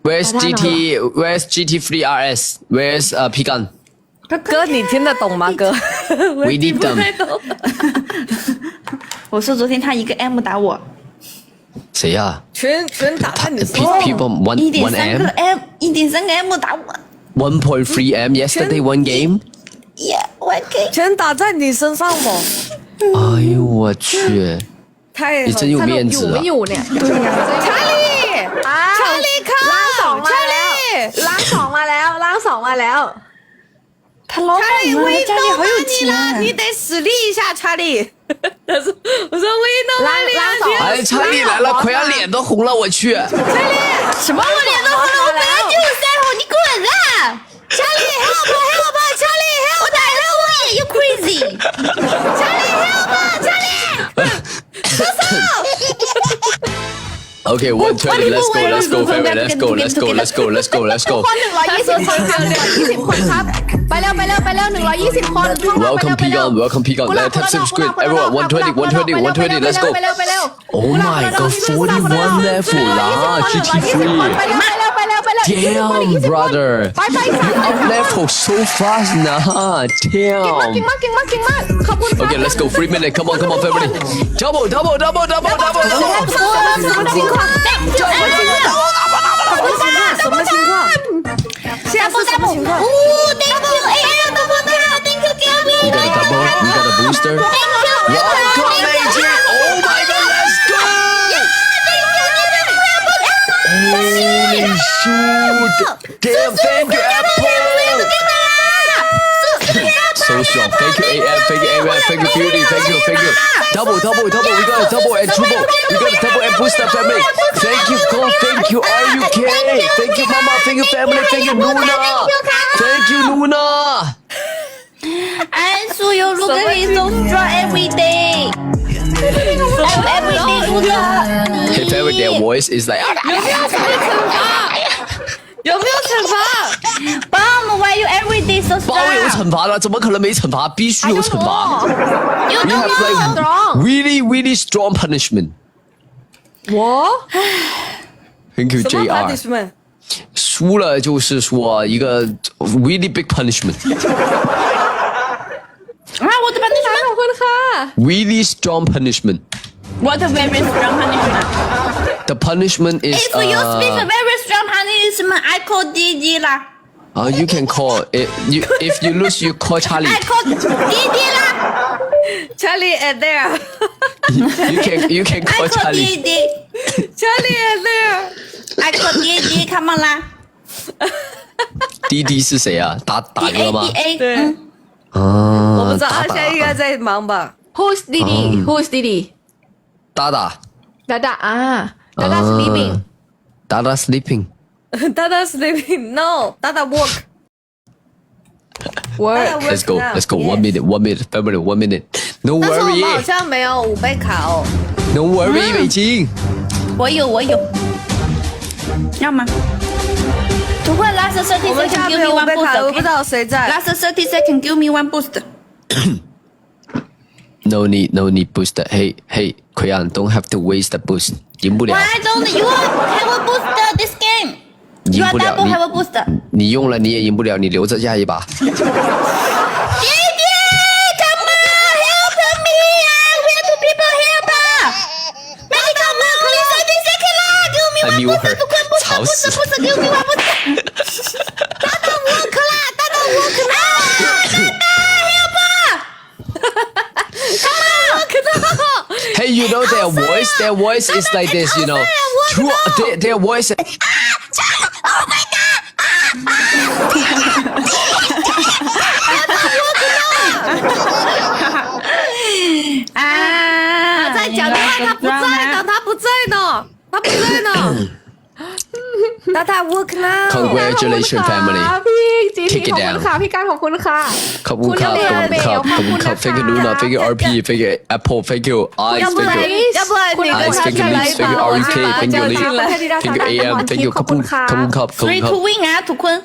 Where's GT? Where's GT3 RS? Where's Pigan? 哥，你听得懂吗？哥 We need them. 我说昨天他一个 M 打我，谁呀？全打在你身上。 People one 1.3个 M, M，1.3个 M 打我。1.3 M yesterday one game. Yeah， 1 K。全打在你身上吗？哎呦我去！太你真有面子啊！อยู่เนี่ย 对呀，查理查理ล่างสองมาแล้วล่างสองมาแล้วล่างสองมาแล้ว他老板嘛，家里好有钱啊。你得使力一下，查理。我说我一弄哎，查理来了，奎安脸都红了，我去！什么我脸都红了，我本来就有腮红，你滚啊！查理 help， 查理 help， 我打了我也 you crazy。查理 help， 查理。Okay, 120. Let's go, family. Let's go. คน120 คนค่ะ120 คนครับไปเร็ว120 คนท่องเราไปเร็ว Welcome, Pigan. Let's tap subscribe. Everyone, 120. Let's go. ไปเร็ว Oh my god, 41 level 啦 GT3. ไปเร็ว Damn, brother. You up level so fast นะ Damn. เก่งมากขอบคุณครับ Okay, let's go. 3 minutes. Come on, family. Double. 什么情况？现在是什么情况？哦 ，Thank you AM，Thank you give me。 We got a double. We got a booster. Welcome, AJ. Oh my god, let's go. Holy shoot. Damn, thank you, Apple. So strong. Thank you, AM. Thank you, Beauty. Thank you. Double. We got a double and triple. We got a double and booster, family. Thank you, God. Thank you, RUK. Thank you, Mama. Thank you, family. Thank you, Luna. Thank you, Luna. I saw you look at me so strong every day. Every day, Luna. Hey, family, their voice is like. 有没有惩罚？Bomb, why you every day so 包有 strong? 惩罚了，怎么可能没惩罚？必须有惩罚。You We don't have know. like really strong punishment. 我 Thank you, 什么 JR. punishment？输了就是说一个 really big punishment. 啊，我的 punishment， ขอบคุณค่ะ Really strong punishment. what a very strong punishment. The punishment is If you speak a very strong punishment, I call DD 啦。you can call it. If you lose, you call Charlie. I call DD 啦。Charlie and there. You can I call call Charlie. DD。 Charlie and there. I call DD，come on 啦。滴滴是谁啊？打歌吗？ DA， 对，啊，我不知道，他打现在应该在忙吧？ Who's Didi Who's Didi 打打ดาดาดา sleeping 打打 sleeping. 大大 sleeping no， 大大 work。 work Let's go. One minute. Family, 1 minute. No 但是我们好 worry. 像没有5倍卡哦。 No worry, 北京。我有，要吗？图会 last 30我们家 second 没 give 有 me 5 one 倍卡，我不知 boost。道谁在。 Last 30 second give me one boost。 No need booster. Hey, Kuian, don't have to waste the boost. 赢不了。 Why don't you have a booster this game? 赢 You are 不了 double have a booster. 你用了你也赢不了，你留着下一把。弟弟 come on, help me! Where do people help? Maybe come on, please 30 second 啦 ，give me I one knew booster， her. 不困 吵死 booster， give me one booster。大大 work 啦，大大 work 啦，大大 help! Come on, work 啦。 Hey, you know their voice? Their voice is like this, you know. True, their voice. Oh my god! 啊！在讲电话，他不在呢。大大 work now。 Congratulations, family. พี่จีทีขอบคุณค่ะพี่การขอบคุณค่ะ ขอบคุณครับ Thank you, Luna. Thank you, RP. Thank you, Apple. Thank you, Ice. 要不 Thank 然 you. 要不然你跟 Ice, 他 thank you, 再来 Liz. 一 Thank you, 把，我 RK. 去把 Thank 他 you, 叫 Liz. 进来。 Thank you, AM. Thank you, ขอบคุณครับ Free to win 啊，ทุกคน